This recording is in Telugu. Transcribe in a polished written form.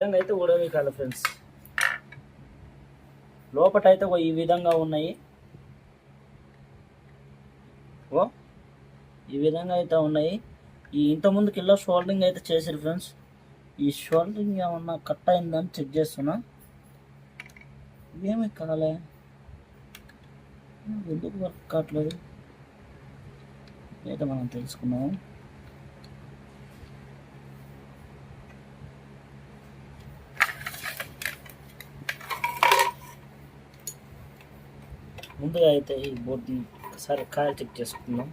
విధంగా అయితే ఊడవేయాలి ఫ్రెండ్స్. లోపట అయితే ఈ విధంగా ఉన్నాయి. ఈ విధంగా అయితే ఉన్నాయి. ఈ ఇంత ముందుకి ఇలా షోల్డరింగ్ అయితే చేశారు ఫ్రెండ్స్. ఈ షోల్డరింగ్ ఏమన్నా కట్ అయిందని చెక్ చేస్తున్నా. ఏమి కాలే, ఎందుకు వర్క్ కావట్లేదు అయితే మనం తెలుసుకున్నాము. ముందుగా అయితే ఈ బోర్డుని ఒకసారి కాయలు చెక్ చేసుకుందాం.